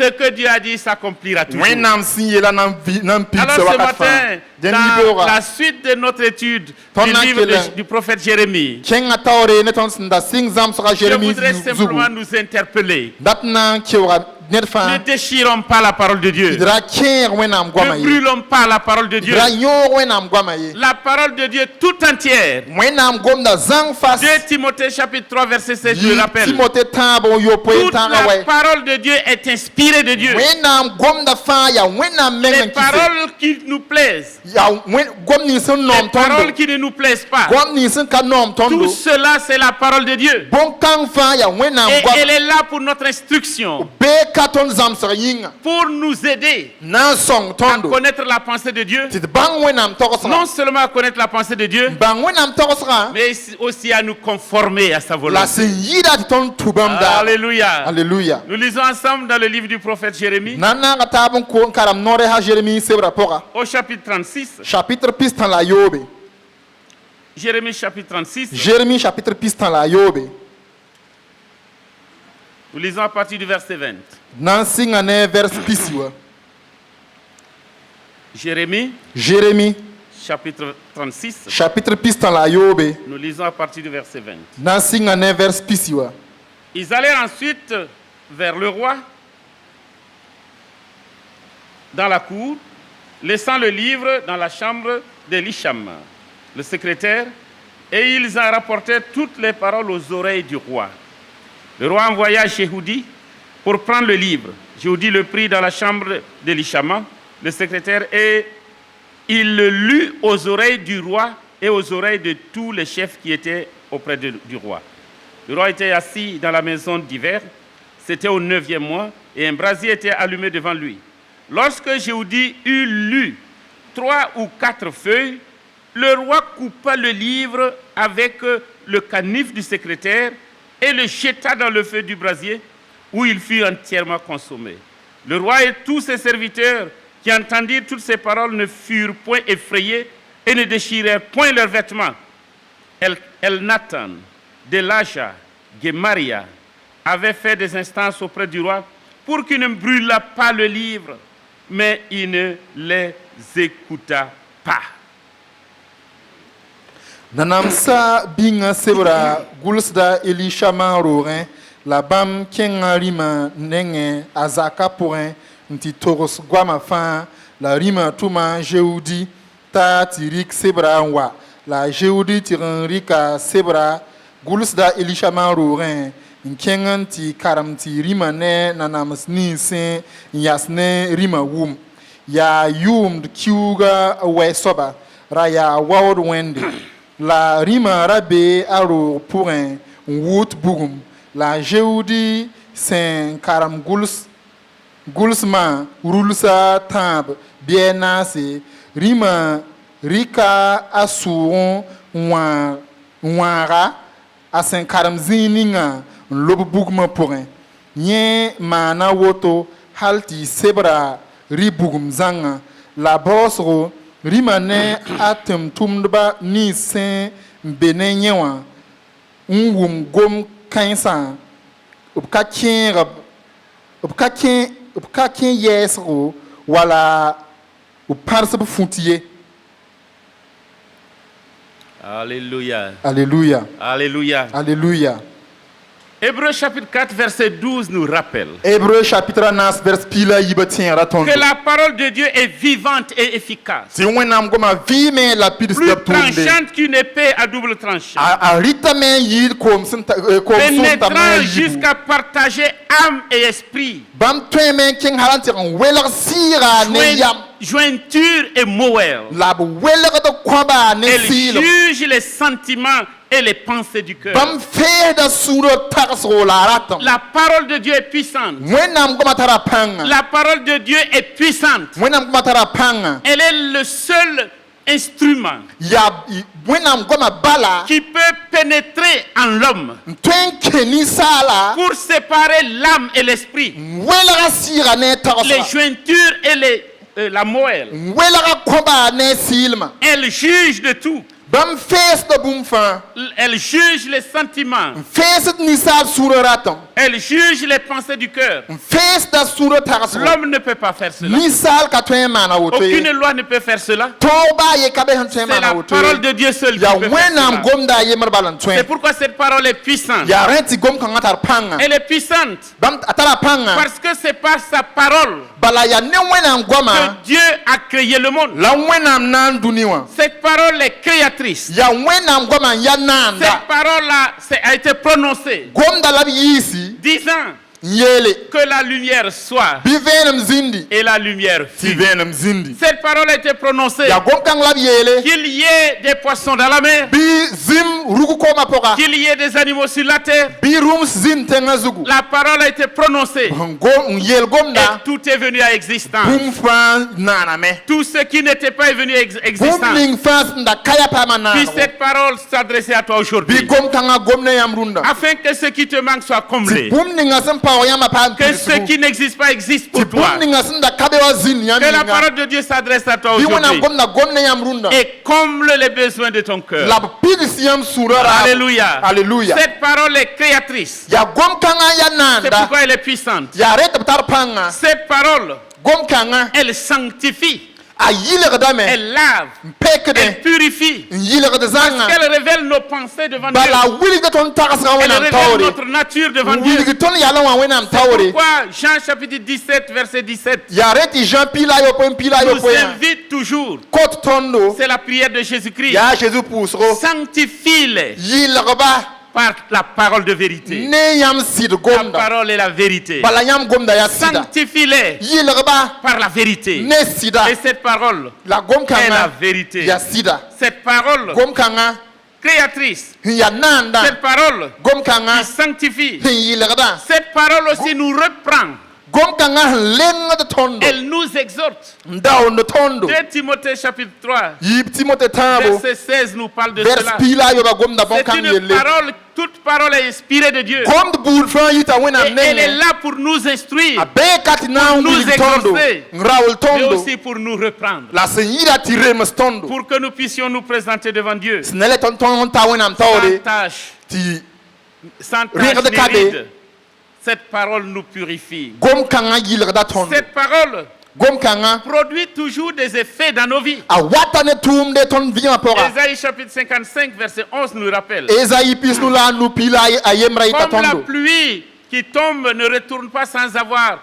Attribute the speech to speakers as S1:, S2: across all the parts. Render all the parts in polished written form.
S1: ce que Dieu a dit s'accomplira toujours.
S2: Wẽnnaam sẽn yeela nan
S1: Alors ce matin, dans la suite de notre étude du livre du prophète Jérémie,
S2: kẽngã taoore ne tõnd sẽn da sɩng zãmsga
S1: je
S2: Jérémi
S1: voudrais
S2: zugu
S1: simplement nous interpeller.
S2: dat na n keooga ned fãa
S1: Ne déchirons pas la parole de Dieu.
S2: d ra kẽeg Wẽnnaam goamã
S1: Ne
S2: ye
S1: brûlons pas la parole de
S2: d
S1: Dieu.
S2: ra yõog Wẽnnaam goamã ye
S1: La parole de Dieu tout entière.
S2: Wẽnnaam gomda zãng fas
S1: 2 Timothée chapitre 3 verset 16, je le rappelle.
S2: Timothée tãab n yopoe
S1: Toute
S2: tãagã
S1: la
S2: wɛ
S1: parole de Dieu est inspirée de Dieu.
S2: Wẽnnaam gomda fãa yaa Wẽnnaam meng
S1: Les
S2: n kɩse
S1: paroles qui nous plaisent,
S2: yaa gom nins sẽn noom
S1: les paroles
S2: tõndo
S1: qui ne nous plaisent pas.
S2: gom nins sẽn ka noom tõndo
S1: Tout cela, c'est la parole de Dieu.
S2: bõn-kãng fãa yaa Wẽnnaam
S1: Et
S2: goam
S1: elle est là pour notre instruction,
S2: bee ka tõnd zãmsg yĩnga
S1: pour nous aider
S2: na n sõng
S1: à
S2: tõndo
S1: connaître la pensée de Dieu.
S2: tɩ d bãng Wẽnnaam togsga
S1: Non seulement à connaître la pensée de Dieu,
S2: bãng Wẽnnaam togsga
S1: mais aussi à nous conformer à sa
S2: la
S1: volonté.
S2: sẽn yɩɩda tɩ tõnd tu bãmb daa
S1: Alléluia.
S2: alleluya
S1: Nous lisons ensemble dans le livre du prophète Jérémie,
S2: na n naanga taab n karam noore ha Jérémi sebrã pʋga
S1: au chapitre 36.
S2: chapitre pistã la a yoobe
S1: Jérémie chapitre 36.
S2: Jérémi chapitre pistã la a yoobe
S1: Nous lisons à partir du verset 20.
S2: na n sɩnga ne vers pisi wa
S1: Jérémie
S2: Jérémi
S1: chapitre 36.
S2: chapitre pistã la a yoobe
S1: Nous lisons à partir du verset 20.
S2: na n sɩnga ne vers pisi wa
S1: Ils allèrent ensuite vers le roi dans la cour, laissant le livre dans la chambre d'Elisham, le secrétaire, et ils en rapportèrent toutes les paroles aux oreilles du roi. Le roi envoya Jéhoudi pour prendre le livre. Jéhoudi le prit dans la chambre d'Elishama, le secrétaire, et il le lut aux oreilles du roi et aux oreilles de tous les chefs qui étaient auprès du roi. Le roi était assis dans la maison d'hiver, c'était au 9e mois, et un brasier était allumé devant lui. Lorsque Jéhoudi eut lu 3 ou 4 feuilles, le roi coupa le livre avec le canif du secrétaire et le jeta dans le feu du brasier, où il fut entièrement consommé. Le roi et tous ses serviteurs qui entendirent toutes ces paroles ne furent point effrayés et ne déchirèrent point leurs vêtements. Elnathan, Delaja, Gemaria avaient fait des instances auprès du roi pour qu'il ne brûlât pas le livre, mais il ne les écouta pas.
S2: nanamsa binga sebra gulsda Elishama roogẽ la bãmb kẽngã rĩmã nengẽ a zaka pʋgẽ n tɩ togs goamã fãa la rĩmã tʋma Jéudi t'a tɩ rɩk sebra n wa la Jéudi tɩg n rɩka sebra gulsda Elishama roogẽ n kẽng n tɩ karem tɩ rĩmã ne nanams ninsẽ n yas ne rĩmã wʋm yaa yʋʋmd kiuga wɛ soaba ra yaa waood wẽnde la rĩmã ra bee a roog pʋgẽ n wʋʋt bugum la Jéudi sẽn karem gʋlsmã rulsa tãab bɩ naase rĩmã rɩka a sʋʋgẽ n wãaga a sẽn karem zĩig ninga n lob bugmã pʋgẽ yẽ maana woto hal tɩ sebra rɩ bugum zãngã la baoosgo rĩmã ne a tʋm-tʋmdbã nins sẽn n be ne yẽ wã n wʋm gom kãensã b ka kẽ yɛɛsgo wala b pãrsb fũt ye.
S1: Alléluia.
S2: Alléluia.
S1: Alléluia.
S2: Alléluia.
S1: Hébreux chapitre 4, verset 12 nous rappelle
S2: Hébreux chapitre 9, vers pila yiba tẽegrã tõndo
S1: que la parole de Dieu est vivante et efficace,
S2: tɩ Wẽnnaam goma vɩɩme la pids
S1: plus
S2: da tʋʋmde
S1: tranchante qu'une épée à double tranchant,
S2: a rɩtame n yɩɩd koom sẽn tame
S1: pénétrant
S2: n yibu
S1: jusqu'à partager âme et esprit,
S2: bãmb tõeme n kẽng hal n tɩg n welg sɩɩga ne yam
S1: jointure et moelle.
S2: la b welgd kõba ne
S1: Elle
S2: sɩɩlem
S1: juge les sentiments et les pensées du cœur.
S2: bãmb feesda sũurã tagsgo la a ratem
S1: La parole de Dieu est puissante.
S2: Wẽnnaam goma tara pãnga
S1: La parole de Dieu est puissante.
S2: Wẽnnaam goma tara pãnga
S1: Elle est le seul instrument
S2: yaa Wẽnnaam goma bala
S1: qui peut pénétrer en l'homme
S2: n tõe n kẽ ninsaala
S1: pour séparer l'âme et l'esprit,
S2: n welga sɩɩga ne
S1: les
S2: tagsga
S1: jointures et la moelle.
S2: n welga kõba ne sɩɩlmã
S1: Elle juge de tout.
S2: bãmb feesda bũmb fãa
S1: Elle juge les sentiments.
S2: n feesd ninsaal sũurã ratem
S1: Elle juge les pensées du cœur.
S2: Face da sura tagas.
S1: L'homme ne peut pas faire cela.
S2: Misal ka twen mana woto.
S1: Aucune loi ne peut faire cela.
S2: Toba ye kabe han twen
S1: C'est
S2: mana
S1: la
S2: woto.
S1: parole de Dieu seul qui
S2: Ya
S1: peut faire
S2: wenam
S1: cela.
S2: gomda ye marbalan
S1: C'est
S2: twen.
S1: pourquoi cette parole est puissante.
S2: Ya renti gom kan atar panga.
S1: Elle est puissante
S2: Bam atara panga.
S1: parce que c'est par sa parole
S2: Bala ya ne wenam goma.
S1: que Dieu a créé le monde.
S2: La wenam nan duniwa.
S1: Cette parole est créatrice.
S2: Ya wenam goma ya nanda.
S1: Cette parole-là a été prononcée
S2: Gomda labi yisi.
S1: disant
S2: Yele.
S1: que la lumière soit
S2: Bivenam zindi.
S1: et la lumière fut.
S2: Bivenam zindi.
S1: Cette parole a été prononcée
S2: Ya gom kan labi yele.
S1: qu'il y ait des poissons dans la mer,
S2: Bi zim rugu koma poka.
S1: qu'il y ait des animaux sur la terre.
S2: Bi rum zim tenga zugu.
S1: La parole a été prononcée
S2: Gom yel
S1: et
S2: gomda.
S1: tout est venu à existence.
S2: Bum fan nana me.
S1: Tout ce qui n'était pas venu à
S2: Bum
S1: existence.
S2: ning fans nda kaya pa
S1: Puis
S2: manana.
S1: cette parole s'adressait à toi
S2: Bi
S1: aujourd'hui.
S2: gom kanga gomne yam runda.
S1: Afin que ce qui te manque soit comblé.
S2: Bum ning asem pa oyama pa.
S1: Que ce qui n'existe pas existe pour toi.
S2: Bum ning asem da kabe wa zin yam.
S1: Que la parole de Dieu s'adresse à toi
S2: Bi wana
S1: aujourd'hui.
S2: gomna gomne yam runda.
S1: Et comble les besoins de ton cœur.
S2: La pidis yam surara.
S1: Alléluia.
S2: Alléluia.
S1: Cette parole est créatrice.
S2: Ya gom kanga ya
S1: C'est
S2: nanda.
S1: pourquoi elle est puissante.
S2: Ya rete tar panga.
S1: Cette parole,
S2: Gom kanga.
S1: elle sanctifie,
S2: A yile gada me.
S1: elle lave,
S2: Peke
S1: elle
S2: de.
S1: purifie.
S2: Yile gada zanga.
S1: Qu'elle révèle nos pensées devant Dieu.
S2: Bala wili ga ton tagas ga
S1: Elle
S2: wenam
S1: révèle
S2: tawre.
S1: notre nature devant Dieu.
S2: Wili ga ton yala wa wenam
S1: C'est
S2: tawre.
S1: pourquoi Jean chapitre 17 verset 17
S2: Yareti Jean pila yo point pila yo
S1: nous
S2: point.
S1: invite toujours.
S2: Côte tondo.
S1: C'est la prière de Jésus-Christ.
S2: Ya Jésus poussero.
S1: Sanctifie-les
S2: Yile gaba.
S1: par la parole de vérité.
S2: Ne yam sid
S1: La
S2: gomda.
S1: parole est la vérité.
S2: Bala yam gomda ya sida.
S1: Sanctifie-les
S2: Yile gaba.
S1: par la vérité.
S2: Ne sida.
S1: Et cette parole
S2: La gom
S1: est la
S2: kanga.
S1: vérité.
S2: Ya sida.
S1: Cette parole
S2: Gom kanga.
S1: créatrice,
S2: Ya nanda.
S1: cette parole
S2: Gom kanga.
S1: qui sanctifie,
S2: Yile gaba.
S1: cette parole aussi nous reprend.
S2: Gom kanga lenga de tondo.
S1: Elle nous exhorte.
S2: Ndao no tondo.
S1: 2 Timothée chapitre 3,
S2: Yip Timote tabo.
S1: verset 16 nous parle de
S2: Vers
S1: cela.
S2: pila yo ba gomda bon
S1: C'est
S2: kang
S1: une
S2: yele.
S1: parole, toute parole est inspirée de Dieu.
S2: Gomda bul fa yita wenam
S1: Et elle est
S2: nene.
S1: là pour nous instruire,
S2: Abe kati na
S1: nous
S2: wili tondo.
S1: exaucer.
S2: Ngrawul
S1: mais
S2: tondo.
S1: aussi pour nous reprendre.
S2: La senyira tire tondo.
S1: Pour que nous puissions nous présenter devant Dieu
S2: Snele ton ton ta wenam
S1: sans
S2: tawre.
S1: tâche,
S2: Ti
S1: sans
S2: Rien
S1: tâche
S2: de
S1: ni
S2: cadet.
S1: ride. Cette parole nous purifie.
S2: gom kanga yile da tondo.
S1: Cette parole
S2: Gom kanga.
S1: produit toujours des effets dans nos vies.
S2: A watane tum de ton via pora.
S1: Ésaïe chapitre 55 verset 11 nous rappelle.
S2: Esaïe pis nous la nous pila ayemra ita
S1: Comme la
S2: tondo.
S1: pluie qui tombe ne retourne pas sans avoir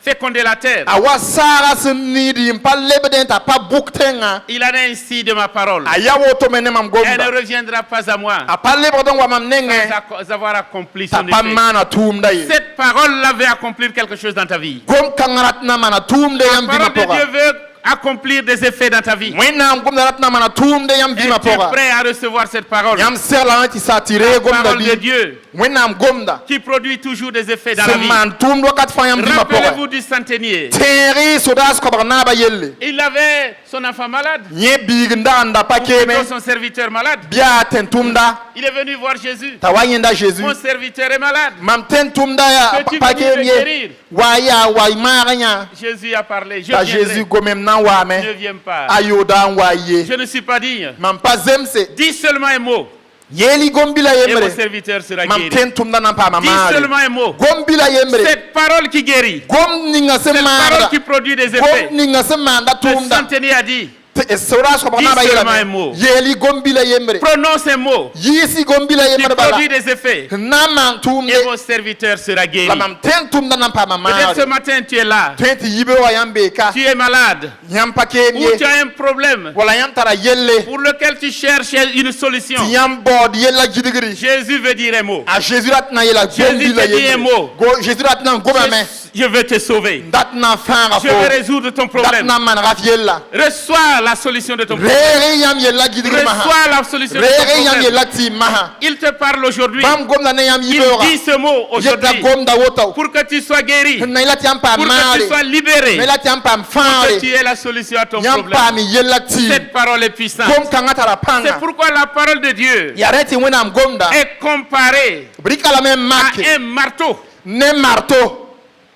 S1: fécondé la terre.
S2: Awa sara senidi mpa lebeden ta pa buktenga.
S1: Il en est ainsi de ma parole.
S2: Ayawo to menem am
S1: Elle ne
S2: gomda.
S1: reviendra pas à moi
S2: A pa lebeden wa mam nenge.
S1: sans avoir accompli
S2: Ta
S1: son
S2: pa
S1: effet.
S2: mana tum daye.
S1: Cette parole va accomplir quelque chose dans ta vie.
S2: Gom kangarat na mana tum de yam
S1: La
S2: bima
S1: parole de
S2: pora.
S1: Dieu veut accomplir des effets dans ta vie.
S2: Mwena gom na ratna mana tum de yam
S1: Et
S2: bima
S1: tu es
S2: pora.
S1: prêt à recevoir cette parole.
S2: Yam serla ti satire
S1: La
S2: gomda
S1: parole de
S2: bi.
S1: Dieu
S2: Mwena am gomda.
S1: qui produit toujours des effets dans la vie.
S2: Seman tum do kat fa yam bima pora.
S1: Rappelez-vous du centenier.
S2: Teri sodas ko barna ba yelle.
S1: Il avait son enfant malade,
S2: Nye bignda anda pa keme.
S1: son serviteur malade.
S2: Bia ten tumda.
S1: Il est venu voir Jésus.
S2: Tawanyenda Jésus.
S1: Mon serviteur est malade.
S2: Mam ten tumda ya
S1: Peux-tu
S2: pa
S1: venir me
S2: keme.
S1: guérir?
S2: Waya way maranya.
S1: Jésus a parlé. Je
S2: Ta
S1: viendrai.
S2: Jésus gomem nan wa
S1: Ne
S2: me.
S1: viens pas.
S2: Ayoda waye.
S1: Je ne suis pas digne.
S2: Mam pa zemse.
S1: Dis seulement un mot
S2: Yeli gombila
S1: et mon
S2: yemre.
S1: serviteur sera
S2: Mam
S1: guéri.
S2: ten tumda nan pa
S1: Dis
S2: mamare.
S1: seulement un mot.
S2: Gombila yemre.
S1: Cette parole qui guérit.
S2: Gom ninga se
S1: Cette parole
S2: manda.
S1: qui produit des effets.
S2: Gom ninga se manda
S1: Le
S2: tumda.
S1: centenier a dit.
S2: Soras ko barna ba
S1: Dis seulement un
S2: yela.
S1: mot.
S2: Yeli gombila yemre.
S1: Prononce un mot
S2: Yisi gombila
S1: qui
S2: yemre bala.
S1: produit des effets.
S2: Naman tumde.
S1: Et mon serviteur sera guéri.
S2: La mam ten tumda nan pa
S1: Peut-être ce
S2: mamare.
S1: matin tu es là.
S2: 20 yibe wa yambe ka.
S1: Tu es malade.
S2: Yam pa
S1: Ou
S2: kemye.
S1: tu as un problème
S2: Wala yam tara yelle.
S1: pour lequel tu cherches une solution.
S2: Ti yam bod yella jidigri.
S1: Jésus veut dire un mot.
S2: A Jésus rat na yela
S1: Jésus
S2: gombila
S1: te dit un
S2: yemre.
S1: mot.
S2: Jésus rat na goma me.
S1: Je veux te sauver.
S2: Dat na fanga
S1: Je
S2: fo.
S1: vais résoudre ton
S2: Dat
S1: problème.
S2: na man rat yella.
S1: Reçois la solution de ton problème.
S2: Rere yam yella jidigri maha.
S1: Reçois la solution de ton
S2: Rere yam
S1: problème.
S2: yella ti maha.
S1: Il te parle aujourd'hui.
S2: Bam gomna ne yam
S1: Il
S2: yibe ora.
S1: dit ce mot
S2: Yetta
S1: aujourd'hui
S2: gomda wotaw.
S1: pour que tu sois guéri,
S2: Na yella ti yam pa
S1: pour que tu
S2: mare.
S1: sois libéré,
S2: Na yella ti yam pa
S1: que
S2: mfare.
S1: tu aies la solution à ton
S2: Yam
S1: problème.
S2: pa mi yella ti.
S1: Cette parole est puissante.
S2: Gom kanga tara
S1: C'est
S2: panga.
S1: pourquoi la parole de Dieu
S2: Yareti wena am gomda.
S1: est comparée
S2: Brika la même
S1: à
S2: marque.
S1: un marteau.
S2: Ne marteau.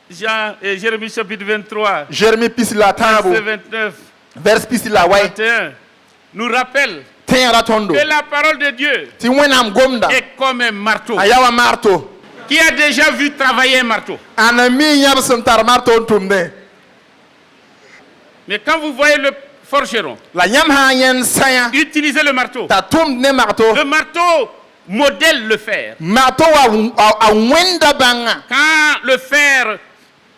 S1: Jérémie chapitre 23,
S2: Jérémie pis la tabo.
S1: verset 29,
S2: Vers pis la way.
S1: 21, nous rappelle
S2: Ten ratondo.
S1: que la parole de Dieu
S2: Ti wena am gomda.
S1: est comme un marteau.
S2: Ayawa marto.
S1: Qui a déjà vu travailler un marteau?
S2: Ana mi yab sẽn tar marto n tʋmde.
S1: Mais quand vous voyez le forgeron
S2: La yãmb sã n yẽnd sãyã
S1: utiliser le marteau,
S2: t'a tʋmd ne marto.
S1: le marteau modèle le fer.
S2: Marto a wẽnda bãnga.
S1: Quand le fer,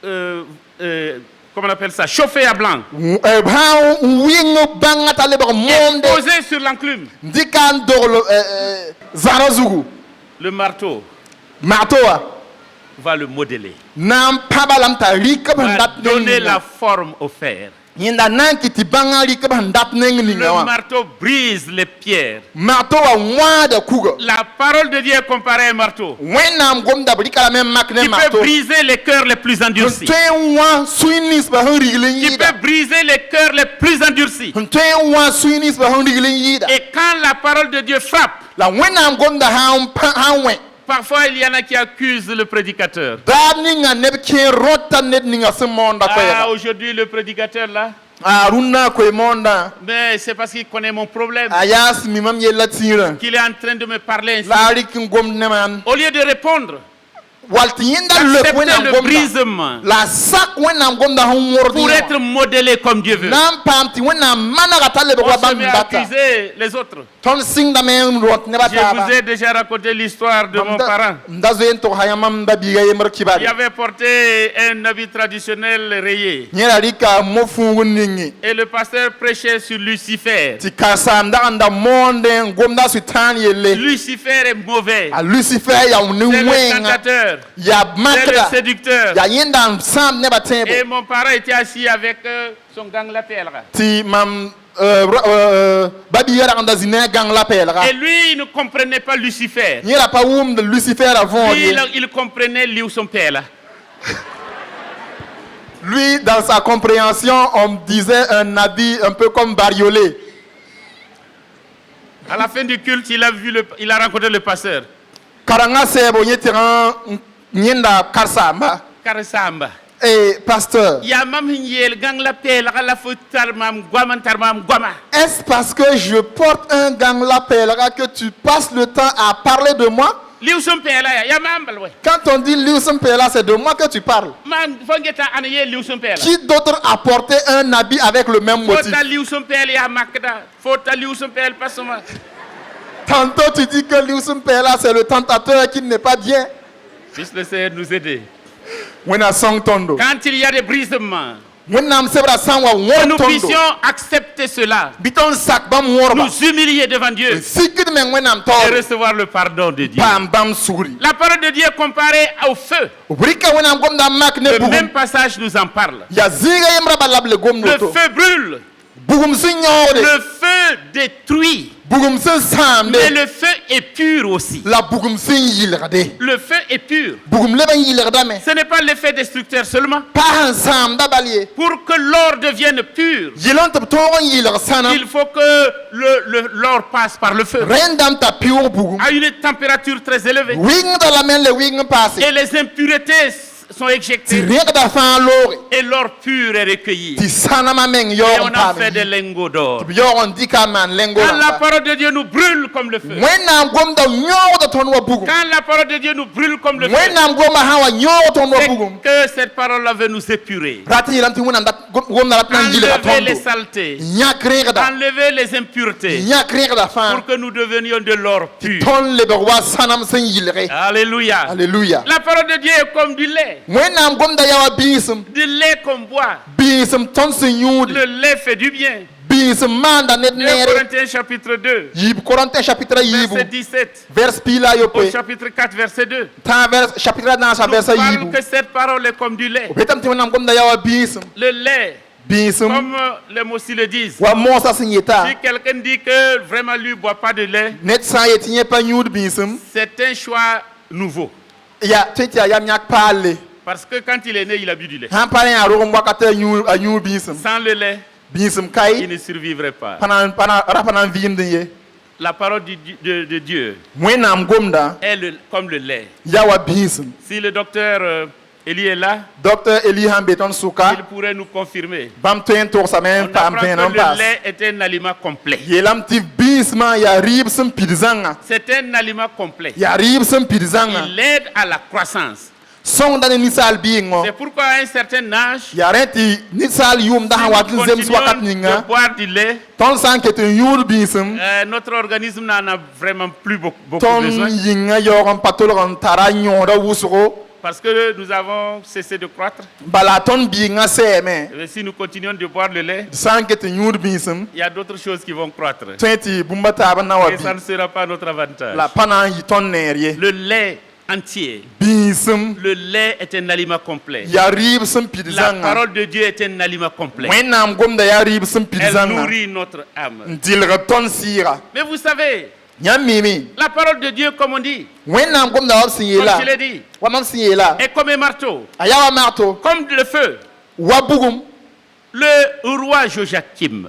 S1: comment on appelle ça, chauffé à blanc,
S2: sã n wɩng bãnga t'a lebg moonde
S1: posé sur l'enclume,
S2: dɩka n dogl zagrã zugu.
S1: le marteau
S2: Marto wã
S1: va le modeler,
S2: na n pãba lame t'a rɩk b sẽn
S1: va
S2: dat
S1: donner
S2: neng
S1: la
S2: ninga.
S1: forme au fer.
S2: Yẽnda na n kɩ tɩ bãngã rɩk b sẽn dat neng ninga
S1: Le
S2: wã.
S1: marteau brise les pierres.
S2: Marto wã wãada kuga.
S1: La parole de Dieu est comparée à un marteau
S2: Wẽnnaam gomda b rɩka lame n mak ne
S1: qui
S2: marto.
S1: peut briser les cœurs les plus
S2: Sẽn
S1: endurcis.
S2: tõe n wã sũy ninsbã sẽn rigl n
S1: Qui
S2: yɩɩda.
S1: peut briser les cœurs les plus endurcis.
S2: Sẽn tõe n wã sũy ninsbã sẽn rigl n yɩɩda.
S1: Et quand la parole de Dieu frappe,
S2: La wẽnnaam gomda sã n wẽ.
S1: parfois il y en a qui accusent le prédicateur.
S2: Daar ninga neb kẽer rõta ned ninga sẽn moonda
S1: Ah,
S2: koɛɛga.
S1: aujourd'hui le prédicateur là,
S2: Rũnnã koe moondã.
S1: mais c'est parce qu'il connaît mon problème
S2: A yaa sẽn mi mam yella tĩirã.
S1: qu'il est en train de me parler ainsi.
S2: La a rɩk n gomd ne mam.
S1: Au lieu de répondre,
S2: Wall tɩ yẽnda lep
S1: accepter
S2: wẽnnaam
S1: le
S2: gomda.
S1: brisement
S2: La a sak wẽnnaam gomda sẽn wõrd
S1: pour
S2: yẽ
S1: être
S2: wã.
S1: modélé comme Dieu veut.
S2: Na n paam tɩ wẽnnaam manega t'a lebg
S1: On
S2: wa
S1: se
S2: bãmb
S1: met
S2: n
S1: à
S2: data.
S1: accuser les autres.
S2: Tõnd sɩngdame n rõt nebã
S1: Je
S2: taaba.
S1: vous ai déjà raconté l'histoire de mon parent.
S2: M da zoe n togsa yã mam ba-biiga yembr
S1: Il
S2: kibare.
S1: avait porté un habit traditionnel rayé.
S2: Yẽ ra rɩka mo-fũug n ninge.
S1: Et le pasteur prêchait sur Lucifer.
S2: Tɩ karen dag n da moonde n gomda sʋtãan yelle.
S1: Lucifer est mauvais.
S2: A Lucifer yaa ne
S1: C'est le
S2: wẽnga.
S1: tentateur.
S2: Yaa
S1: C'est le
S2: makda.
S1: séducteur.
S2: Yaa yẽnda n sãamd nebã
S1: Et
S2: tẽebo.
S1: mon parent était assis avec son gang lapel.
S2: Tɩ mam ba-biiga rag n da zĩ ne a gãng la pɛɛlga.
S1: Et lui, il ne comprenait pas Lucifer.
S2: Yẽ ra pa wʋmd Lucifer a võod
S1: Lui,
S2: ye.
S1: il comprenait Liu son père.
S2: Lui, dans sa compréhension, on disait un habit un peu comme bariolé.
S1: À la fin du culte, il a rencontré le pasteur.
S2: Karanga sɛɛbo yẽ tɩg n yẽnda karsamba.
S1: Karsamba.
S2: Et pasteur,
S1: Ya mam hinyel gang lapel la futar mam guama.
S2: est-ce parce que je porte un gant lapel que tu passes le temps à parler de moi?
S1: Liu son père là, ya mam balwe.
S2: Quand on dit Liuson Pela, c'est de moi que tu parles.
S1: Man fongeta anaye Liu son père là.
S2: Qui d'autre a porté un habit avec le même motif?
S1: Fota Liu son père ya makda. Fota Liu son père pas seulement.
S2: Tantôt tu dis que Liuson Pela, c'est le tentateur qui n'est pas bien.
S1: Puisse le Seigneur nous aider.
S2: When I song tondo.
S1: Quand il y a des brisements,
S2: When I'm sebra sangwa
S1: que
S2: won
S1: nous
S2: tondo.
S1: puissions accepter cela,
S2: Biton sak bam worba.
S1: nous humilier devant Dieu
S2: Sikid men when I'm
S1: et
S2: told.
S1: recevoir le pardon de Dieu.
S2: Bam bam suri.
S1: La parole de Dieu est comparée au feu.
S2: Brika when I'm gom da mak ne
S1: Le
S2: bugum.
S1: même passage nous en parle.
S2: Ya ziga yemra balable gom
S1: Le
S2: noto.
S1: feu brûle,
S2: Bugum signore.
S1: le feu détruit,
S2: Bugum sin samde.
S1: mais le feu est pur aussi.
S2: La bugum sin yilrade.
S1: Le feu est pur.
S2: Bugum leben yilrada me.
S1: Ce n'est pas l'effet destructeur seulement.
S2: Pa sam da balier.
S1: Pour que l'or devienne pur,
S2: Yilon tap toron yilr sana.
S1: il faut que l'or passe par le feu
S2: Rendam ta pure bugum.
S1: à une température très élevée.
S2: Wing da la men le wing passe.
S1: Et les impuretés sont
S2: Ti
S1: éjectées
S2: rek da fan lore.
S1: et l'or pur est recueilli.
S2: Ti sana ma men
S1: Et
S2: yor
S1: on en fait des lingots d'or.
S2: Yor on dika man lengo.
S1: Quand la parole de Dieu nous brûle comme le feu,
S2: When am gom da nyor da ton wa bugum.
S1: quand la parole de Dieu nous brûle comme le feu,
S2: When am gom ha wa nyor ton wa
S1: c'est
S2: bugum.
S1: que cette parole-là veut nous épurer.
S2: Rati yilam ti wonam da gom na rat nan yilra
S1: Enlever les
S2: tondo.
S1: saletés,
S2: Nyak rek da.
S1: enlever les impuretés,
S2: Nyak rek da fan.
S1: pour que nous devenions de l'or pur.
S2: Ton le berwa sanam sen yilre.
S1: Alléluia.
S2: Alléluia.
S1: La parole de Dieu est comme du lait.
S2: When am gom da yawa bisum.
S1: Du lait qu'on boit.
S2: Bisum ton sen yudi.
S1: Le lait fait du bien.
S2: Bisum manda net
S1: 2
S2: nere.
S1: Corinthiens chapitre 2,
S2: Yib Corinthien chapitre yibu.
S1: verset 17.
S2: Vers pila yo
S1: Au
S2: pe.
S1: chapitre 4, verset 2.
S2: Ta vers chapitre dans sa
S1: Nous
S2: verset
S1: parle
S2: yibu.
S1: que cette parole est comme du lait.
S2: Betam ti wonam gom da yawa bisum.
S1: Le lait,
S2: Bisum.
S1: comme les mots aussi le disent.
S2: Wa mosa sin yeta.
S1: Si quelqu'un dit que vraiment lui ne boit pas de lait,
S2: Net sa yetinye pa nyud bisum.
S1: c'est un choix nouveau.
S2: Ya tete ya nyak pale.
S1: Parce que quand il est né, il a bu du lait.
S2: Han pale ya ro mbakata nyu bisum.
S1: Sans le lait,
S2: Bisum
S1: il
S2: kai.
S1: ne survivrait pas.
S2: Pana rapanan vinde ye.
S1: La parole de Dieu
S2: Whenam gomda
S1: est comme le lait.
S2: yawa bisum.
S1: Si le docteur Eli est là,
S2: Docteur Eli han beton
S1: il
S2: suka.
S1: pourrait nous confirmer.
S2: Bam toyen tor sa
S1: On
S2: men
S1: apprend
S2: pam pen
S1: que
S2: en
S1: le
S2: passe.
S1: lait est un aliment complet.
S2: Yelam ti ninsma ya rib sẽn pid zãnga
S1: C'est un aliment complet.
S2: ya rib sẽn pid zãnga
S1: Il aide à la croissance.
S2: sõngda ne ninsaal bɩɩngõ
S1: C'est pourquoi à un certain âge,
S2: yaa rẽ tɩ ninsaal yʋʋmda
S1: si
S2: sẽn wat
S1: nous
S2: n zems wakat
S1: continuons
S2: ninga
S1: de boire du lait,
S2: tõnd sã n ket n yũud bĩisem
S1: notre organisme n'en a vraiment plus beaucoup
S2: tõnd
S1: besoin.
S2: yĩnga yaoog n pa tolg n tara yõoda wʋsgo
S1: Parce que nous avons cessé de croître.
S2: bala tõnd bɩɩngã sɛɛme
S1: Et si nous continuons de boire le lait,
S2: sã n ket n yũud bĩisem
S1: il y a d'autres choses qui vont croître.
S2: tõe tɩ bũmba taab n na wa
S1: Et ça ne
S2: bɩ
S1: sera pas notre avantage.
S2: la pa na n yɩ tõnd neer ye
S1: Le lait entier.
S2: bĩisem
S1: Le lait est un aliment complet.
S2: yaa rɩɩb sẽn pid
S1: La
S2: zãnga
S1: parole de Dieu est un aliment complet.
S2: wẽnnaam gomda yaa rɩɩb sẽn pid
S1: Elle
S2: zãnga
S1: nourrit notre âme.
S2: n dɩlg tõnd sɩɩga
S1: Mais vous savez,
S2: yãmb mimi
S1: la parole de Dieu, comme on dit,
S2: wẽnnaam gomda wa b sẽn
S1: comme
S2: yeela
S1: je l'ai dit,
S2: wa mam sẽn yeela
S1: est comme un marteau,
S2: a yaa wa magto
S1: comme le feu.
S2: wa bugum
S1: Le roi Joachim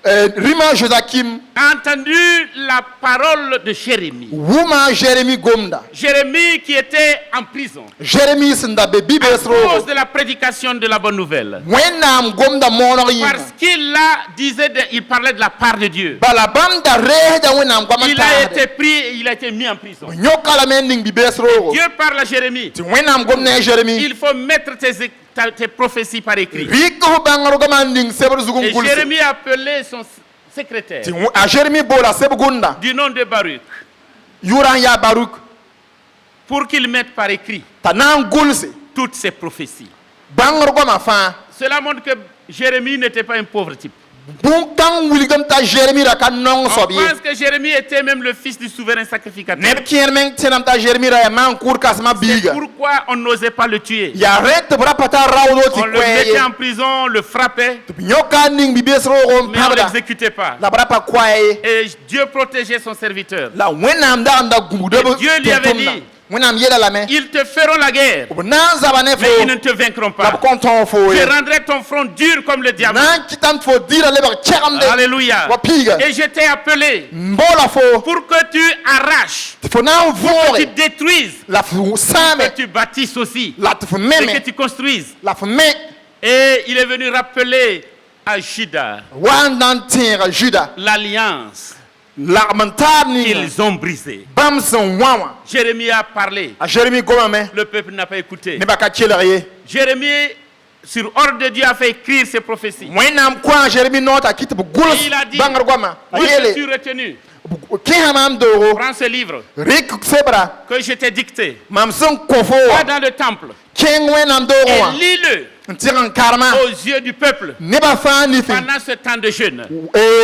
S2: rĩma jozakim
S1: a entendu la parole de Jérémie.
S2: wʋma jeremi gomda
S1: Jérémie qui était en prison
S2: jeremi sẽn da be
S1: à
S2: bi-bees
S1: cause
S2: roogo
S1: de la prédication de la bonne nouvelle.
S2: wẽnnaam gomda mooneg yĩnga
S1: Parce qu'il là disait, il parlait de la part de Dieu.
S2: bala bãmb da reesda wẽnnaam goam n
S1: Il a
S2: taasde
S1: été pris et il a été mis en prison.
S2: yõka lame n ning bi-bees roogo
S1: Dieu parle à Jérémie.
S2: tɩ wẽnnaam gom ne a jeremi
S1: Il faut mettre tes prophéties par écrit.
S2: rɩk f bãngrgame n ning sebd zug n
S1: Et
S2: gʋlse
S1: Jérémie a appelé son secrétaire
S2: tɩ a jeremi boola seb gʋnda
S1: du nom de Baruch
S2: yʋʋra n yaa baruk
S1: pour qu'il mette par écrit
S2: t'a na n gʋlse
S1: toutes ces prophéties.
S2: bãngrgama fãa
S1: Cela montre que Jérémie n'était pas un pauvre type.
S2: bũn-kãng wilgdame t'a jeremi ra ka nong
S1: On
S2: soab ye
S1: pense que Jérémie était même le fils du souverain sacrificateur.
S2: neb kẽer meng tẽnam t'a jeremi ra ya maan kʋʋd kãsmã
S1: C'est
S2: biiga
S1: pourquoi on n'osait pas le tuer.
S2: yaa rẽt tɩ b ra pa tar raoodo tɩ
S1: On le
S2: koɛɛ
S1: mettait
S2: ye
S1: en prison, on le frappait,
S2: tɩ b yõka a ning bi-bees roogo n
S1: mais on ne
S2: pãbda
S1: l'exécutait pas.
S2: la b ra pa koɛɛ ye
S1: Et Dieu protégeait son serviteur.
S2: la wẽnnaam dag n da gũuda b
S1: Dieu lui avait
S2: tʋmda
S1: dit,
S2: wẽnnaam yeela lame
S1: Ils te feront la guerre,
S2: b na n zaba ne fo
S1: mais ils ne te vaincront
S2: la b
S1: pas.
S2: kõn tõog foo
S1: Je
S2: ye
S1: rendrai ton front dur comme le diamant.
S2: na n kɩtame tɩ fo dɩɩra lebg kɛgemde
S1: Alléluia.
S2: wa piiga
S1: Et je t'ai appelé
S2: n boola fo
S1: pour que tu arraches,
S2: tɩ fo na n
S1: que tu
S2: võore
S1: détruises,
S2: la f sãame
S1: que tu bâtisses aussi,
S2: la tɩ f
S1: et
S2: meme
S1: que tu construises.
S2: la f me
S1: Et il est venu rappeler à Judas
S2: wa n na n tẽega juda
S1: l'alliance
S2: lagm n taab ninga
S1: qu'ils ont brisée.
S2: bãmb sẽn wã wã
S1: Jérémie a parlé,
S2: a jeremi gomame
S1: le peuple n'a pas écouté.
S2: nebã ka kelg ye
S1: Jérémie, sur ordre de Dieu, a fait écrire ses prophéties.
S2: wẽnnaam kõ a jeremi noog t'a kɩ tɩ b gʋls
S1: Il a dit,
S2: bãngr goamã a
S1: Moi, je suis
S2: yeele
S1: retenu.
S2: kẽsã mam doogo
S1: Prends ce livre
S2: rɩk sebra
S1: que je t'ai dicté.
S2: mam sẽn kõ fo
S1: Va
S2: wa
S1: dans le temple
S2: kẽng wẽnnaam doogo wã
S1: et lis-le
S2: n tɩg n karema
S1: aux yeux du peuple
S2: nebã fãa nifẽ
S1: pendant ce temps de jeûne.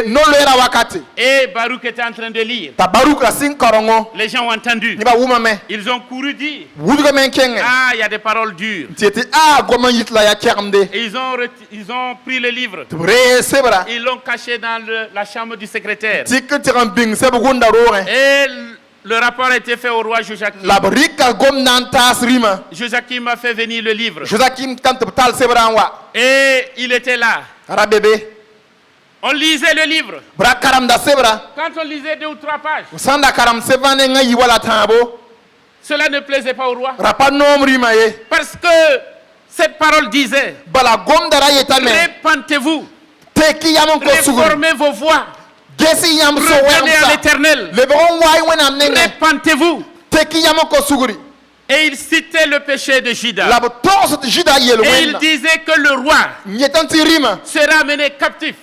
S2: no-loeera wakate
S1: Et Baruch était en train de lire.
S2: t'a baruk ra sẽn karengo
S1: Les gens ont entendu.
S2: nebã wʋmame
S1: Ils ont couru dire,
S2: wudgame n kẽngẽ
S1: ah, il y a des paroles dures.
S2: tɩ tɩ a gom n yit la ya kɛgemde
S1: Et ils ont pris le livre.
S2: tɩ b reeg sebra
S1: Ils l'ont caché dans la chambre du secrétaire.
S2: tɩk n tɩg n bĩng seb gʋnda roogẽ
S1: Et le rapport a été fait au roi Joachim.
S2: la b rɩka gom na n taas rĩmã
S1: Joachim a fait venir le livre.
S2: josakim tãn tɩ b tall sebrã n wa
S1: Et il était là.
S2: ra bebe
S1: On lisait le livre.
S2: b ra karamda sebra
S1: Quand on lisait 2 ou 3 pages,
S2: sãn da karem seb vã nengã yi wala tãabo
S1: cela ne plaisait pas au roi.
S2: ra pa noom rĩmã ye
S1: Parce que cette parole disait,
S2: bala gomda ra yetame
S1: répentez-vous,
S2: teki yam n ko sugr
S1: réformez vos voies,
S2: gesi yãmb so
S1: revenez à
S2: wɛgemsa
S1: l'éternel,
S2: lebg n waay wẽnnaam nengẽ
S1: répentez-vous.
S2: teki yam n ko sugri
S1: Et il citait le péché de
S2: la
S1: Judas.
S2: b togs tɩ juda yel
S1: Et il
S2: wẽnna
S1: disait que le roi
S2: n yet n tɩ rĩmã
S1: sera amené captif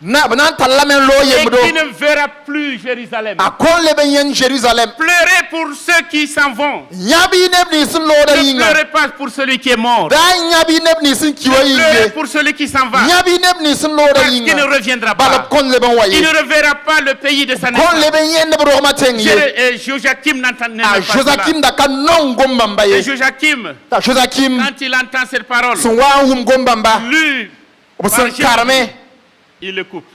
S2: b na n tall lame n loog
S1: et
S2: yembdo
S1: qui ne verra plus Jérusalem.
S2: a kõn leb n yẽnd jerusalem
S1: Pleurez pour ceux qui s'en vont.
S2: yãb y neb nins sẽn loogda
S1: Ne
S2: yĩnga
S1: pleurez pas pour celui qui est mort.
S2: da yãb y neb nins sẽn ki wa
S1: Pleurez
S2: yĩnge
S1: pour celui qui s'en va.
S2: yãb y neb nins sẽn loogda
S1: Parce qu'il ne
S2: yĩnga
S1: reviendra
S2: bala b
S1: pas.
S2: kõn leb n wa
S1: Il
S2: ye
S1: ne reverra pas le pays de sa
S2: kõn
S1: naissance.
S2: leb n yẽnd b rogmã tẽng ye
S1: Joachim n'entendait
S2: a
S1: pas cela.
S2: josakim da ka nong gom bãmba
S1: Et
S2: ye
S1: Joachim,
S2: t'a josakim
S1: quand il entend cette parole,
S2: sẽn wa n wʋm gom bãmba
S1: lu,
S2: b sẽn karme
S1: il le coupe.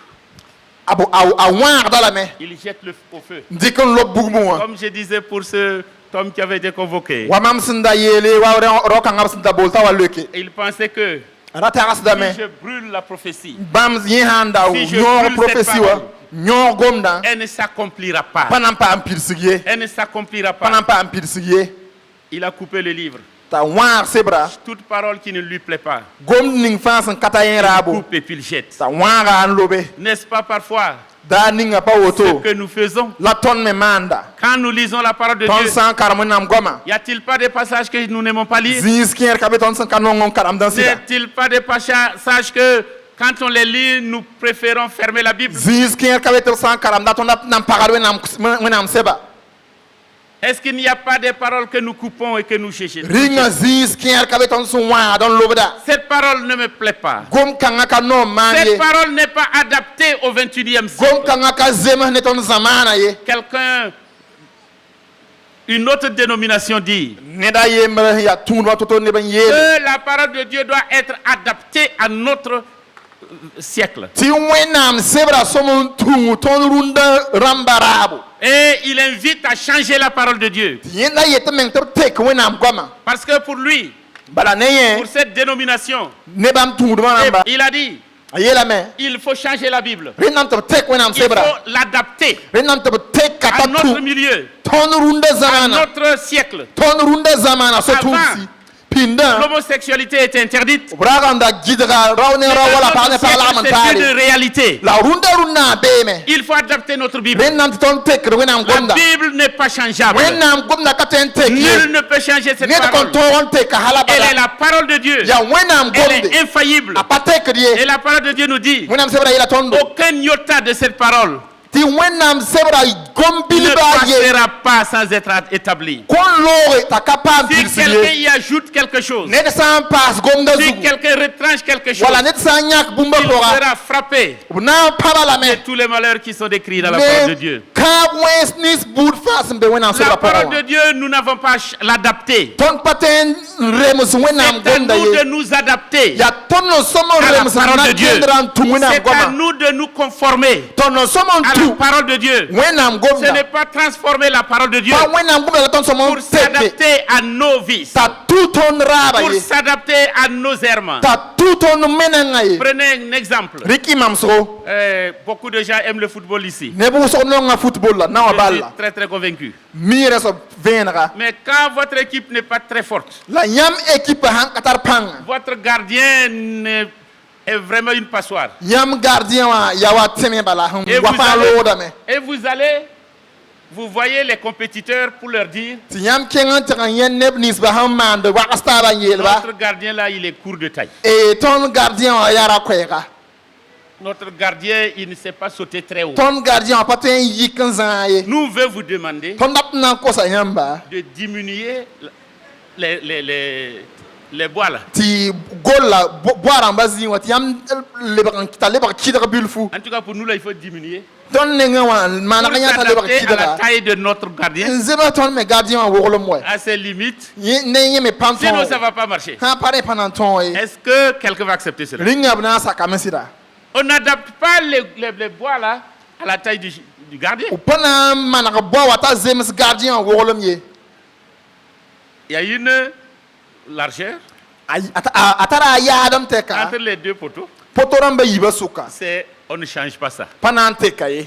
S2: a wãagda lame
S1: Il jette au feu.
S2: n dɩk n lob bugmẽ wã
S1: Comme je disais pour ce homme qui avait été convoqué.
S2: wa mam sẽn da yeele wa rao-kãngã b sẽn da bool t'a wa loke
S1: Et il pensait que
S2: ra tagsdame
S1: si je brûle la prophétie,
S2: bãmb yẽ sã n da
S1: Si je
S2: yõog
S1: brûle
S2: profesi
S1: cette
S2: wa
S1: parole,
S2: yõog gomdã
S1: elle ne s'accomplira pas.
S2: pa na n paam pidsg ye
S1: Elle ne s'accomplira
S2: pa na
S1: pas.
S2: n paam pidsg ye
S1: Il a coupé le livre.
S2: t'a wãag sebra
S1: Toute parole qui ne lui plaît pas,
S2: gomd ning fãa sẽn ka ta yẽ
S1: il
S2: raabo
S1: coupe et puis il jette.
S2: t'a wãaga n lobe
S1: N'est-ce pas parfois
S2: da ninga pa
S1: ce
S2: woto
S1: que nous faisons.
S2: la ton me manda
S1: Quand nous lisons la parole de
S2: ton
S1: Dieu,
S2: san karam nam goma
S1: y a-t-il pas des passages que nous n'aimons pas lire?
S2: zis kier kabe ton san kanon karam dan sida
S1: N'est-il pas des passages que quand on les lit, nous préférons fermer la Bible?
S2: zis kier kabe ton san karam da ton nam pagal nam seba
S1: Est-ce qu'il n'y a pas des paroles que nous coupons et que nous cherchons?
S2: ringa zis kier kabe ton sun wa don lobda
S1: Cette parole ne me plaît pas.
S2: gom kanga ka no manye
S1: Cette parole n'est pas adaptée au 21e siècle.
S2: gom kanga ka zema ne ton zamana ye
S1: Quelqu'un, une autre dénomination dit
S2: ne da yemba ya tunwa toto ne ban ye
S1: que la parole de Dieu doit être adaptée à notre siècle.
S2: ti wenam sebra somon tu ton runda rambarabu
S1: Et il invite à changer la parole de Dieu.
S2: yenda yete men to tek wenam goma
S1: Parce que pour lui,
S2: bala ne ye
S1: pour cette dénomination,
S2: ne bam tu ramba
S1: il a dit,
S2: yela me
S1: il faut changer la Bible.
S2: renam to tek wenam
S1: Il
S2: sebra
S1: faut l'adapter
S2: renam to tek
S1: à
S2: kata
S1: notre
S2: tu
S1: milieu,
S2: ton runda
S1: à
S2: zamana
S1: notre siècle.
S2: ton runda zamana so
S1: Avant,
S2: tunsi pinda
S1: l'homosexualité était interdite.
S2: braganda gidra rawne rawala parne parla
S1: C'est une
S2: mentale
S1: réalité.
S2: la runda beme
S1: Il faut adapter notre Bible.
S2: renam ton tek wenam
S1: La
S2: gonda
S1: Bible n'est pas changeable.
S2: wenam gomna katen tek
S1: Nul ne peut changer cette
S2: ne ko
S1: parole.
S2: ton tek hala
S1: Elle est
S2: bada
S1: la parole de Dieu.
S2: ya wenam
S1: Elle
S2: gomde
S1: est infaillible.
S2: apatek
S1: Et
S2: die
S1: la parole de Dieu nous dit,
S2: wenam sebra yela tondo
S1: aucun iota de cette parole
S2: ti wenam sebra
S1: ne
S2: gombili ba ye
S1: passera pas sans être établi.
S2: kon lore ta capable
S1: Si quelqu'un
S2: pilsiye
S1: y ajoute quelque chose,
S2: ne san pass gomda
S1: si
S2: zugu
S1: quelqu'un retranche quelque chose,
S2: wala ne san nyak bumba
S1: il
S2: pora
S1: sera frappé
S2: na para la
S1: de
S2: me
S1: tous les malheurs qui sont décrits dans la parole de
S2: ne
S1: Dieu.
S2: ka wesnis bud fas be wenam
S1: La
S2: sebra
S1: parole
S2: pora
S1: de Dieu, nous n'avons pas l'adapter.
S2: ton paten remus wenam
S1: C'est à
S2: gonda
S1: nous de
S2: ye
S1: nous adapter
S2: ya tono somo
S1: à la
S2: remus
S1: parole
S2: na
S1: de Dieu.
S2: kendran tu wenam
S1: C'est à
S2: goma
S1: nous de nous conformer
S2: tono somo
S1: à la
S2: tu
S1: parole de Dieu.
S2: wenam
S1: Ce
S2: gomda
S1: n'est pas transformer la parole de Dieu
S2: pa wenam gomda ton somo
S1: pour
S2: teke
S1: s'adapter à nos vices,
S2: ta tout ton raba
S1: pour
S2: ye
S1: s'adapter à nos errements.
S2: ta tout ton menanga ye
S1: Prenez un exemple.
S2: Ricky Mamsro
S1: Beaucoup de gens aiment le football ici.
S2: ne bu so no nga football la na
S1: Je suis
S2: balla
S1: très très convaincu.
S2: mire so venra
S1: Mais quand votre équipe n'est pas très forte,
S2: la yam équipe han katar pang
S1: votre gardien est vraiment une passoire.
S2: yam gardien wa ya wa teme bala han
S1: Et
S2: wa fa lo da me
S1: vous allez, vous voyez les compétiteurs pour leur dire,
S2: ti yam kengan tan yen nebnis ba han mande wa asta ba yel ba
S1: notre gardien là, il est court de taille.
S2: e ton gardien wa yara kwega
S1: Notre gardien, il ne sait pas sauter très haut.
S2: ton gardien wa paten yikan zan ye
S1: Nous veut vous demander
S2: ton nap nan ko sa yamba
S1: de diminuer les bois là.
S2: ti gol la boara mbazi wa ti yam le ba ta le ba kidra bulfu
S1: En tout cas, pour nous là, il faut diminuer.
S2: ton ne nga wa
S1: Pour
S2: mana kanya ta le ba
S1: s'adapter à la
S2: kidra
S1: taille de notre gardien,
S2: nzeba ton me gardien wa wogolo moy
S1: à ses limites.
S2: ne yeme panton
S1: Sinon, ça ne va pas marcher.
S2: ha pare pananton e
S1: Est-ce que quelqu'un va accepter cela?
S2: ringa bna sa kamesida
S1: On n'adapte pas les bois là à la taille du gardien.
S2: o pana mana ka bo wa ta zemes gardien wogolo ye
S1: Il y a une largeur
S2: atara ya adam teka
S1: entre les deux poteaux.
S2: potoran ba yiba suka
S1: On ne change pas ça.
S2: panan teka ye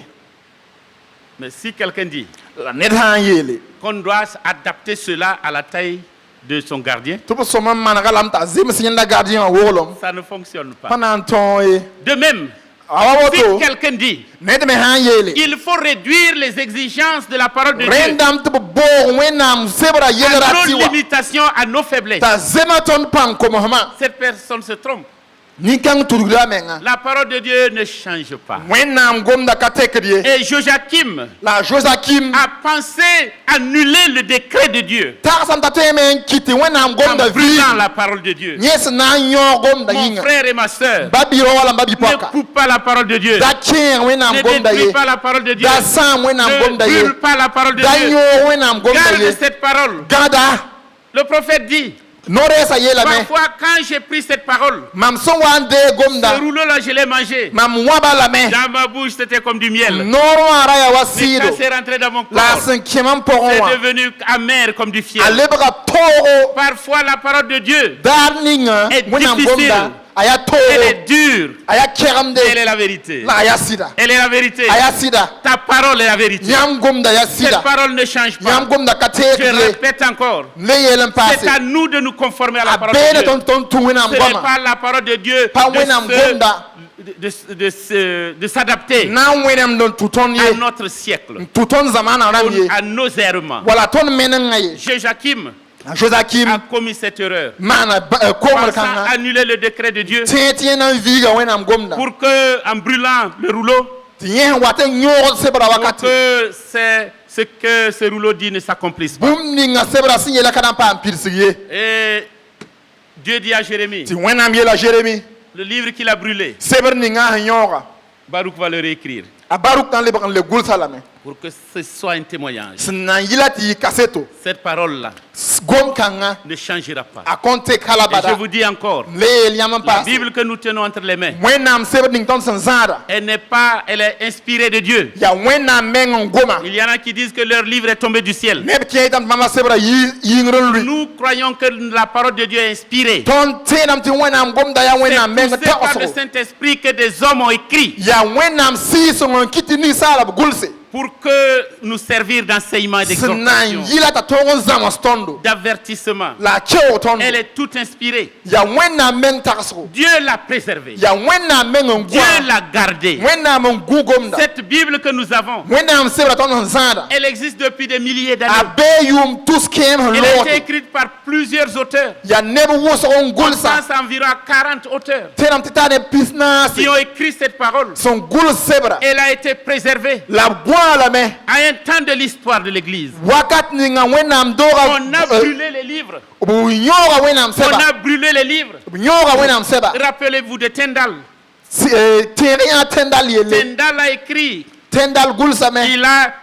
S1: Mais si quelqu'un dit
S2: la net han yele
S1: qu'on doit adapter cela à la taille de son gardien,
S2: to so man mana ka lam ta zemes yenda gardien wogolo
S1: ça ne fonctionne pas.
S2: pananton e
S1: De même,
S2: awa
S1: si
S2: woto
S1: quelqu'un dit
S2: net me han yele
S1: il faut réduire les exigences de la parole de Dieu
S2: rendam to bo wenam sebra
S1: à
S2: yela
S1: nos
S2: ratiwa
S1: limitations, à nos faiblesses,
S2: ta zematon pan ko mohama
S1: cette personne se trompe.
S2: ni kan turgla menga
S1: La parole de Dieu ne change pas.
S2: wenam gomda ka tekdie
S1: Et Joachim
S2: la Joachim
S1: a pensé annuler le décret de Dieu
S2: ta sam ta temen kiti wenam
S1: en
S2: gomda vi
S1: brûlant la parole de Dieu.
S2: yes na nyo gomda
S1: Mon
S2: yinga
S1: frère et ma sœur,
S2: babiro wala babi
S1: ne
S2: poka
S1: coupe pas la parole de Dieu.
S2: da chen wenam
S1: Ne
S2: gomda
S1: détruis
S2: ye
S1: pas la parole de Dieu.
S2: da sam wenam
S1: Ne
S2: gomda ye
S1: brûle pas la parole de
S2: da
S1: Dieu.
S2: nyo wenam gomda
S1: Garde
S2: ye
S1: cette parole.
S2: gada
S1: Le prophète dit,
S2: no resa ye la me
S1: parfois quand j'ai pris cette parole,
S2: mam son wan de
S1: ce
S2: gomda
S1: rouleau là je l'ai mangé.
S2: mam waba la me
S1: Dans ma bouche c'était comme du miel.
S2: noro araya
S1: Mais
S2: wasido
S1: quand c'est rentré dans mon
S2: la
S1: corps,
S2: cinquième poron wa
S1: c'est devenu amer comme du fiel.
S2: alebra toro
S1: Parfois la parole de Dieu,
S2: darninga
S1: est
S2: wenam
S1: difficile.
S2: gomda aya
S1: elle
S2: toro
S1: est dure.
S2: aya keramde
S1: Elle est la vérité.
S2: la aya sida
S1: Elle est la vérité.
S2: aya sida
S1: Ta parole est la vérité.
S2: nyam gomda ya
S1: Cette
S2: sida
S1: parole ne change pas.
S2: nyam gomda ka
S1: Je
S2: tekdie
S1: répète encore.
S2: le yelen
S1: C'est
S2: passe
S1: à nous de nous conformer à la parole de
S2: abele
S1: Dieu.
S2: ton tu wenam
S1: Ce n'est
S2: goma
S1: pas la parole de Dieu
S2: Pa
S1: de
S2: wenam
S1: ceux
S2: gomda
S1: de s'adapter
S2: na wẽnem don tuton
S1: à
S2: ye
S1: notre siècle,
S2: tuton zamana ram ye
S1: à nos errements.
S2: wala ton menen ngaye
S1: Joachim
S2: Joachim
S1: a commis cette erreur,
S2: mana komr
S1: pensant
S2: kanga
S1: annuler le décret de Dieu
S2: tien nan viga wẽnam gomda
S1: pour que, en brûlant le rouleau,
S2: tɩ yẽ wat n yõog sebra
S1: pour
S2: wakati
S1: que ce que ce rouleau dit ne s'accomplisse pas.
S2: bũmb ninga sebra sẽn yela ka na n paam pirsg ye
S1: Et Dieu dit à Jérémie,
S2: tɩ wẽnnaam yeela Jérémi
S1: le livre qu'il a brûlé,
S2: sebr ninga sẽn yõoga
S1: Baruch va le réécrire
S2: a baruk tãn lebg n le gʋlsa lame
S1: pour que ce soit un témoignage.
S2: sẽn na n yɩla tɩ yɩ kaseto
S1: Cette parole-là
S2: gom kãngã
S1: ne changera pas.
S2: a kõn tek hal
S1: Et je
S2: bada
S1: vous dis encore,
S2: le yeel yãmb n
S1: la
S2: paase
S1: Bible que nous tenons entre les mains,
S2: wẽnnaam sebr ning tõnd sẽn zãada
S1: elle est inspirée de Dieu.
S2: yaa wẽnnaam meng n goma
S1: Il y en a qui disent que leur livre est tombé du ciel.
S2: neb kẽ tãm tɩ mama sebra yĩngr n lʋɩ
S1: Nous croyons que la parole de Dieu est inspirée.
S2: tõnd tẽedame tɩ wẽnnaam gomda yaa wẽnnaam meng
S1: C'est poussé par le
S2: tagsgo
S1: Saint-Esprit que des hommes ont écrit
S2: yaa wẽnnaam sɩɩsg n kɩ tɩ ninsaala b gʋlse
S1: pour que nous servir d'enseignement et
S2: sẽn na n
S1: d'exhortation,
S2: yɩla t'a tõog n zãms tõndo
S1: d'avertissement.
S2: la a keoog tõndo
S1: Elle est toute inspirée.
S2: yaa wẽnnaam meng tagsgo
S1: Dieu l'a préservée.
S2: yaa wẽnnaam meng n
S1: Dieu
S2: goa
S1: l'a gardée.
S2: wẽnnaam n gu gomda
S1: Cette Bible que nous avons,
S2: wẽnnaam sebra tõnd sẽn zãada
S1: elle existe depuis des milliers
S2: a
S1: d'années.
S2: bee yʋʋm tus kẽem sẽn
S1: Elle a été
S2: loogde
S1: écrite par plusieurs auteurs.
S2: yaa neb wʋsg n
S1: On
S2: gʋlsa
S1: pense environ à 40 auteurs
S2: tẽedame tɩ taa neb pis naase
S1: qui ont écrit cette parole.
S2: sẽn gʋls sebra
S1: Elle a été préservée
S2: la b gõa lame
S1: à un temps de l'histoire de l'Église.
S2: wakat ninga wẽnnaam dooga
S1: On a brûlé les livres.
S2: b yõoga wẽnnaam
S1: On
S2: sɛba
S1: a brûlé les livres.
S2: b yõoga wẽnnaam sɛba
S1: Rappelez-vous de Tyndall.
S2: tẽeg yã tẽndal yelle
S1: Tyndall a écrit,
S2: tẽndal gʋlsame
S1: il a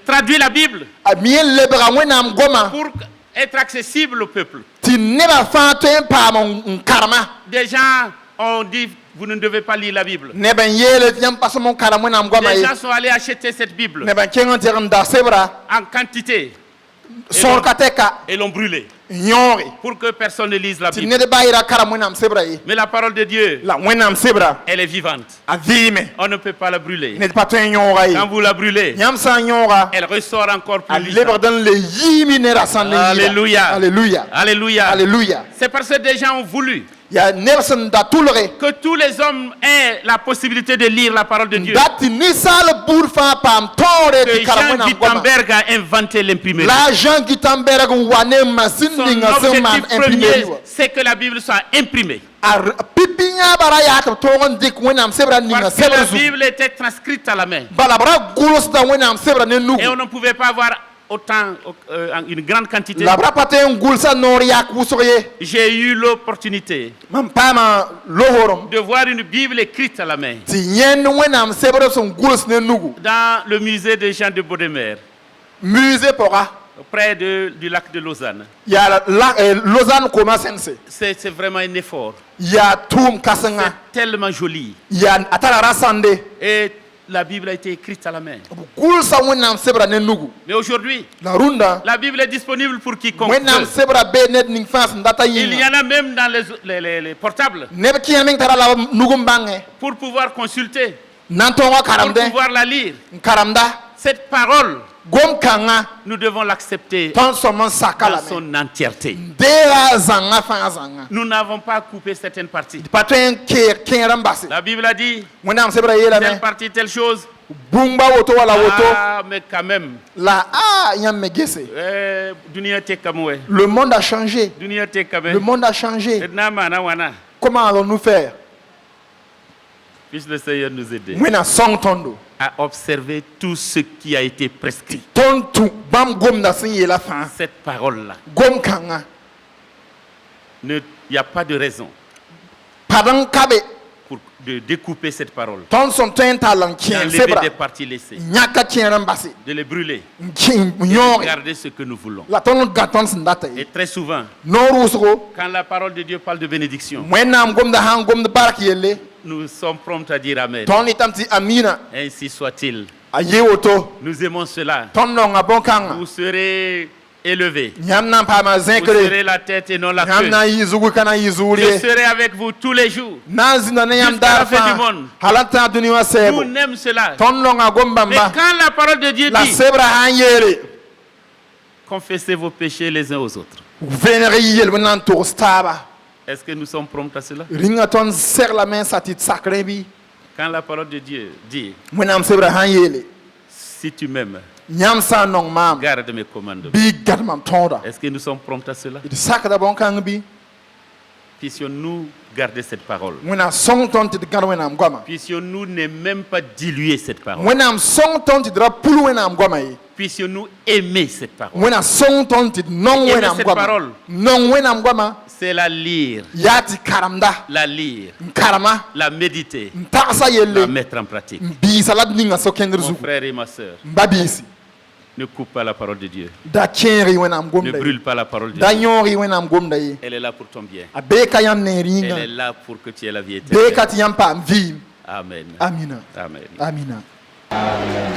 S1: traduit la Bible
S2: a mi n lebga wẽnnaam goma
S1: pour être accessible au peuple.
S2: tɩ nebã fãa tõe n paam n karema
S1: Des gens ont dit, vous ne devez pas lire la Bible.
S2: neb n yeele tɩ yãmb pa sõm n karem wẽnnaam goama
S1: Les
S2: ye
S1: gens sont allés acheter cette Bible
S2: neb n kẽng n tɩg n da sebra
S1: en quantité
S2: sõorka tɛka
S1: et l'ont brûlée
S2: n yõoge
S1: pour que personne ne lise la
S2: tɩ
S1: Bible.
S2: ned baa yɩra karem wẽnnaam sebra ye
S1: Mais la parole de Dieu,
S2: la wẽnnaam sebra
S1: elle est vivante.
S2: a vɩɩme
S1: On ne peut pas la brûler.
S2: ned pa tõe n yõoga ye
S1: Quand vous la brûlez,
S2: yãmb sã n yõoga
S1: elle ressort encore
S2: a
S1: plus
S2: lebgd
S1: vivante.
S2: n le yiime ne ra sãn
S1: Alléluia.
S2: Alléluia.
S1: Alléluia.
S2: Alléluia.
S1: C'est parce que des gens ont voulu
S2: yaa neb sẽn da tʋlge
S1: que tous les hommes aient la possibilité de lire la parole de Dieu.
S2: dat tɩ ninsaal buud fãa paam tõore
S1: Que
S2: tɩ karem
S1: Jean
S2: wẽnnaam goama
S1: Gutenberg a inventé l'imprimerie.
S2: la Jean Gutenberg n wa ne machine
S1: Son
S2: ninga sẽn maan
S1: objectif
S2: imprimerie
S1: premier,
S2: wa
S1: c'est que la Bible soit imprimée.
S2: pipi yãaba ra yaa tɩ b tõog n dɩk wẽnnaam sebra ninga
S1: Parce que la
S2: sebr zugu
S1: Bible était transcrite à la main.
S2: bala b ra gʋlsda wẽnnaam sebra ne nugu
S1: Et on ne pouvait pas avoir autant, une grande quantité.
S2: la b ra pa tõe n gʋlsa noor yak wʋsg ye
S1: J'ai eu l'opportunité
S2: mam paama lohorem
S1: de voir une Bible écrite à la main
S2: tɩ yẽnd wẽnnaam sebr sẽn gʋls ne nugu
S1: dans le musée de Jean de Baudemer,
S2: musée pʋga
S1: près du lac de Lausanne.
S2: yaa lausanne koma sẽnse
S1: C'est vraiment un effort.
S2: yaa tʋʋm kãsenga
S1: C'est tellement joli.
S2: yaa a tara ra sãnde
S1: Et la Bible a été écrite à la main.
S2: b gʋlsa wẽnnaam sebra ne nugu
S1: Mais aujourd'hui,
S2: la rũndã
S1: la Bible est disponible pour quiconque
S2: wẽnnaam
S1: veut.
S2: sebra bee ned ning fãa sẽn data
S1: Il y
S2: yĩnga
S1: en a même dans les portables
S2: neb kẽer meng tara la b nug n bãngẽ
S1: pour pouvoir consulter,
S2: nan tõog a
S1: pour
S2: karamdẽ
S1: pouvoir la lire.
S2: n karamda
S1: Cette parole,
S2: gom kãngã
S1: nous devons l'accepter
S2: tõnd sõm n saka
S1: dans
S2: lame
S1: son entièreté.
S2: deega zãngã fãa zãngã
S1: Nous n'avons pas coupé certaines parties.
S2: pa tõe n kẽer n base
S1: La Bible a dit,
S2: wẽnnaam sebra
S1: telle
S2: yeelame
S1: partie, telle chose.
S2: bũmba woto wala woto
S1: Ah, mais quand même,
S2: la yãmb me gese
S1: dunia te kamoué.
S2: le monde a changé
S1: Dunia te
S2: le
S1: kamé.
S2: monde a changé
S1: Mana wana.
S2: comment allons-nous faire
S1: Puisse le Seigneur nous aider
S2: wẽna sõng tõndo
S1: à observer tout ce qui a été prescrit.
S2: tõnd tũ bãmb gomda sẽn yeela fãa
S1: Cette parole-là,
S2: gom kãngã
S1: il n'y a pas de raison
S2: pad n kabe
S1: de découper cette parole,
S2: tõnd sẽn tõe n tall n kẽer
S1: d'enlever
S2: sebra
S1: des parties laissées,
S2: yãka kẽer n base
S1: de les brûler,
S2: n yõoge
S1: garder ce que nous voulons.
S2: la tõnd gã tõnd sẽn data ye
S1: Et très souvent,
S2: noor wʋsgo
S1: quand la parole de Dieu parle de bénédiction,
S2: wẽnnaam gomda sãn gomd bark yelle
S1: nous sommes prompts à dire Amen.
S2: tõnd yetame tɩ amina
S1: Ainsi soit-il.
S2: a ye woto
S1: Nous aimons cela.
S2: tõnd nonga bõn-kãngã
S1: Vous serez élevés.
S2: yãmb na n paama
S1: Vous
S2: zẽkre
S1: serez la tête et non la
S2: yãmb na
S1: queue.
S2: n yɩ zugu ka na n yɩ zuur
S1: Je
S2: ye
S1: serai avec vous tous les jours.
S2: na n zĩnda ne yãmb
S1: Jusqu'à la
S2: daar
S1: fin du
S2: fãa
S1: monde.
S2: hal n tãag dũni wã
S1: Nous
S2: sɛɛbo
S1: on aime cela.
S2: tõnd nonga gom
S1: Mais
S2: bãmba
S1: quand la parole de Dieu
S2: la
S1: dit,
S2: sebra sã n yeele
S1: confessez vos péchés les uns aux autres.
S2: vẽneg yɩ yel b na n togs taaba
S1: Est-ce que nous sommes prompts à cela?
S2: ringa ton ser la main satit sacré bi
S1: Quand la parole de Dieu dit,
S2: mwenam sebra han yele
S1: si tu m'aimes,
S2: nyam sa nong mam
S1: garde mes commandements.
S2: bi gad mam tonda
S1: Est-ce que nous sommes prompts à cela?
S2: it sakda bon kang bi
S1: Puissions-nous garder cette parole.
S2: mwena song ton tit gad wenam gwama
S1: Puissions-nous ne même pas diluer cette parole.
S2: mwenam song ton tit dra pul wenam gwama yi
S1: Puissions-nous aimer cette parole.
S2: mwena song ton tit nong
S1: Aimer
S2: wenam
S1: cette
S2: gwama
S1: parole.
S2: nong wenam gwama
S1: C'est la lire,
S2: yati karamda
S1: la lire,
S2: karama
S1: la méditer,
S2: ntasa
S1: la
S2: yelle
S1: mettre en pratique.
S2: bi salad ninga so kengr
S1: Mon
S2: zu
S1: frère et ma sœur,
S2: mbabisi
S1: ne coupe pas la parole de Dieu.
S2: da kenri wenam
S1: Ne
S2: gomda yi
S1: brûle pas la parole de
S2: da
S1: Dieu.
S2: nyori wenam gomda yi
S1: Elle est là pour ton bien.
S2: abeka yam ne
S1: Elle
S2: ringa
S1: est là pour que tu aies la vie éternelle.
S2: beka ti yam pam vi
S1: Amen.
S2: amina
S1: Amen.
S2: amina
S3: Amen.